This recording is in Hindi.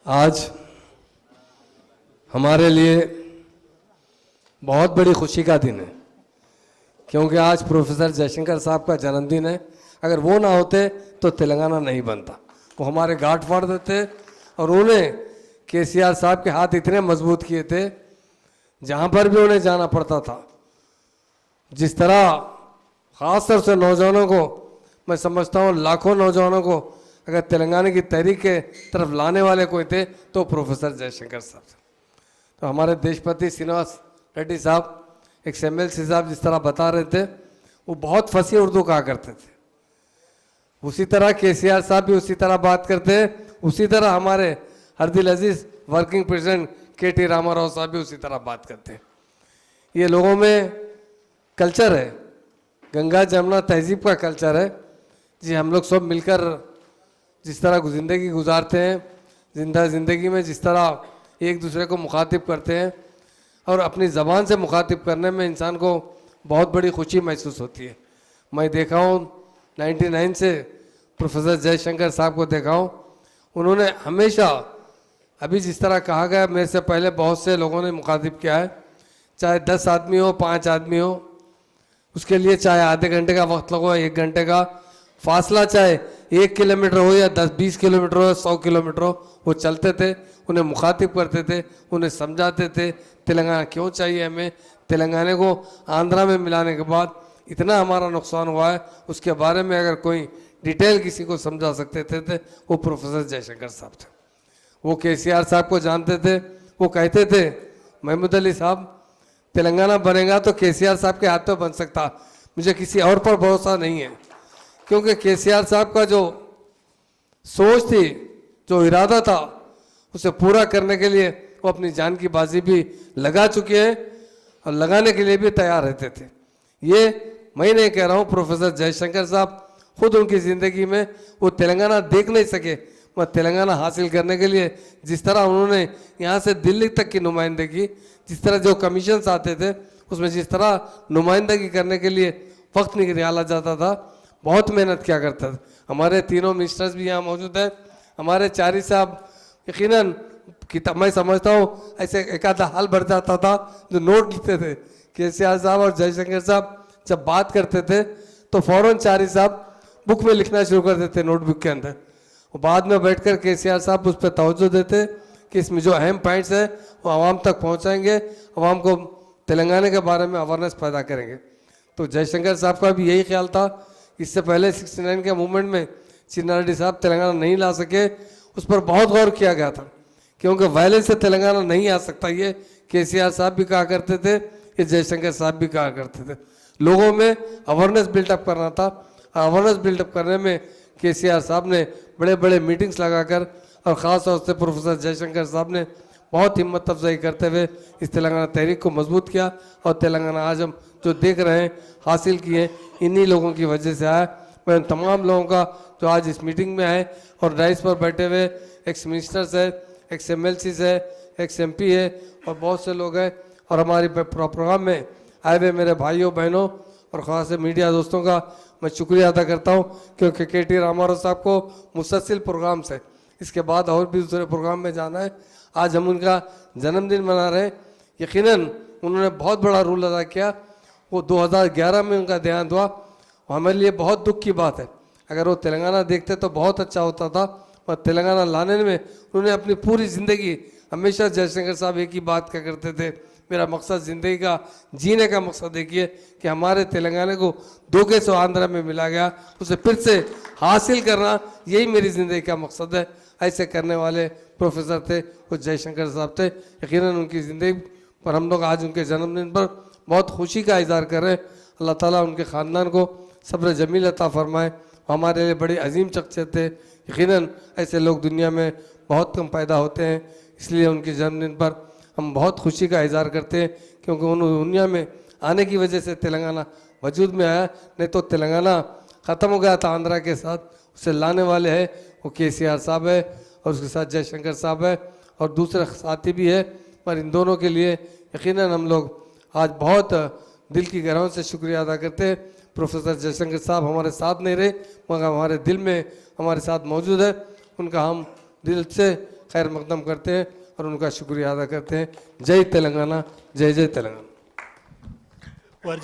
आज हमारे लिए बहुत बड़ी खुशी का दिन है, क्योंकि आज प्रोफेसर जयशंकर साहब का जन्मदिन है। अगर वो ना होते तो तेलंगाना नहीं बनता। वो हमारे गांठ फाड़ देते और उन्हें केसीआर साहब के हाथ इतने मजबूत किए थे, जहाँ पर भी उन्हें जाना पड़ता था। जिस तरह ख़ासतौर से नौजवानों को, मैं समझता हूँ लाखों नौजवानों को अगर तेलंगाना की तहरीक के तरफ लाने वाले कोई थे तो प्रोफेसर जयशंकर साहब थे। तो हमारे देशपति श्रीनिवास रेड्डी साहब, एक एमएलसी साहब जिस तरह बता रहे थे, वो बहुत फंसी उर्दू कहा करते थे। उसी तरह केसीआर साहब भी उसी तरह बात करते हैं। उसी तरह हमारे हरदिल अजीज वर्किंग प्रेसिडेंट केटी रामाराव साहब भी उसी तरह बात करते हैं। ये लोगों में कल्चर है, गंगा जमुना तहजीब का कल्चर है जी। हम लोग सब मिलकर जिस तरह ज़िंदगी गुजारते हैं, ज़िंदगी में जिस तरह एक दूसरे को मुखातिब करते हैं और अपनी ज़बान से मुखातिब करने में इंसान को बहुत बड़ी खुशी महसूस होती है। मैं देखा हूँ 99 से प्रोफेसर जयशंकर साहब को देखा हूँ, उन्होंने हमेशा अभी जिस तरह कहा गया, मेरे से पहले बहुत से लोगों ने मुखातिब किया है, चाहे 10 आदमी हो 5 आदमी हो, उसके लिए चाहे आधे घंटे का वक्त लगो, 1 घंटे का फासला, चाहे 1 किलोमीटर हो या 10-20 किलोमीटर हो, 100 किलोमीटर हो, वो चलते थे, उन्हें मुखातिब करते थे, उन्हें समझाते थे तेलंगाना क्यों चाहिए हमें। तेलंगाना को आंध्रा में मिलाने के बाद इतना हमारा नुकसान हुआ है, उसके बारे में अगर कोई डिटेल किसी को समझा सकते थे वो प्रोफेसर जयशंकर साहब थे। वो केसीआर साहब को जानते थे। वो कहते थे, महमूद अली साहब तेलंगाना बनेगा तो केसीआर साहब के हाथ में बन सकता, मुझे किसी और पर भरोसा नहीं है। क्योंकि केसीआर साहब का जो सोच थी, जो इरादा था, उसे पूरा करने के लिए वो अपनी जान की बाजी भी लगा चुके हैं और लगाने के लिए भी तैयार रहते थे। ये मैं नहीं कह रहा हूँ, प्रोफेसर जयशंकर साहब खुद उनकी ज़िंदगी में वो तेलंगाना देख नहीं सके, मगर तेलंगाना हासिल करने के लिए जिस तरह उन्होंने यहाँ से दिल्ली तक की नुमाइंदगी, जिस तरह जो कमीशंस आते थे उसमें जिस तरह नुमाइंदगी करने के लिए वक्त निकाला जाता था, बहुत मेहनत किया करता था। हमारे तीनों मिनिस्टर्स भी यहाँ मौजूद हैं। हमारे चारी साहब यकीनन किताब, मैं समझता हूँ ऐसे एक आधा हाल बढ़ जाता था जो नोट लिखते थे। केसीआर साहब और जयशंकर साहब जब बात करते थे तो फौरन चारी साहब बुक में लिखना शुरू कर देते नोटबुक के अंदर। और बाद में बैठकर केसीआर साहब उस पर तवज्जो देते कि इसमें जो अहम पॉइंट्स हैं वो आवाम तक पहुँचाएंगे, आवाम को तेलंगाना के बारे में अवेयरनेस पैदा करेंगे। तो जयशंकर साहब का भी यही ख्याल था। इससे पहले 69 के मूवमेंट में चिन्नारेड्डी साहब तेलंगाना नहीं ला सके, उस पर बहुत गौर किया गया था, क्योंकि वायलेंस से तेलंगाना नहीं आ सकता। ये केसीआर साहब भी कहा करते थे, ये जयशंकर साहब भी कहा करते थे। लोगों में अवेयरनेस बिल्डअप करना था। अवेयरनेस बिल्डअप करने में केसीआर साहब ने बड़े बड़े मीटिंग्स लगाकर और ख़ास तौर से प्रोफेसर जयशंकर साहब ने बहुत हिम्मत अफजाई करते हुए इस तेलंगाना तहरीक को मजबूत किया। और तेलंगाना आज हम जो देख रहे हैं हासिल किए, इन्हीं लोगों की वजह से आया। मैं तमाम लोगों का जो आज इस मीटिंग में आए और डाइस पर बैठे हुए एक्स मिनिस्टर्स है, एक्स एमएलसीज है, एक्स एमपी है और बहुत से लोग हैं, और हमारे प्रोग्राम में आए हुए मेरे भाइयों बहनों और ख़ास से मीडिया दोस्तों का मैं शुक्रिया अदा करता हूं, क्योंकि केटी रामाराव साहब को मुसलसल प्रोग्राम से इसके बाद और भी दूसरे प्रोग्राम में जाना है। आज हम उनका जन्मदिन मना रहे हैं। यकीनन उन्होंने बहुत बड़ा रोल अदा किया। वो 2011 में उनका देहांत हुआ, हमारे लिए बहुत दुख की बात है। अगर वो तेलंगाना देखते तो बहुत अच्छा होता था, और तेलंगाना लाने में उन्होंने अपनी पूरी ज़िंदगी, हमेशा जयशंकर साहब एक ही बात क्या करते थे, मेरा मकसद ज़िंदगी का जीने का मकसद देखिए कि हमारे तेलंगाना को धोखे से आंध्रा में मिला गया, उसे फिर से हासिल करना, यही मेरी ज़िंदगी का मकसद है। ऐसे करने वाले प्रोफेसर थे वो जयशंकर साहब थे। यकीनन उनकी ज़िंदगी पर हम लोग आज उनके जन्मदिन पर बहुत खुशी का इज़हार कर रहे हैं। अल्लाह ताला उनके ख़ानदान को सब्र जमील अता फरमाए। हमारे लिए बड़ी अजीम शख्सियत थे। यकीनन ऐसे लोग दुनिया में बहुत कम पैदा होते हैं, इसलिए उनके जन्मदिन पर हम बहुत खुशी का इज़हार करते हैं, क्योंकि उन दुनिया में आने की वजह से तेलंगाना वजूद में आया। नहीं तो तेलंगाना ख़त्म हो गया था आंध्रा के साथ। उसे लाने वाले हैं वो केसीआर साहब है और उसके साथ जयशंकर साहब है और दूसरे साथी भी है। पर इन दोनों के लिए यकीनन हम लोग आज बहुत दिल की गहराइयों से शुक्रिया अदा करते हैं। प्रोफेसर जयशंकर साहब हमारे साथ नहीं रहे, मगर हमारे दिल में हमारे साथ मौजूद है। उनका हम दिल से खैर मकदम करते हैं और उनका शुक्रिया अदा करते हैं। जय तेलंगाना, जय जय तेलंगाना।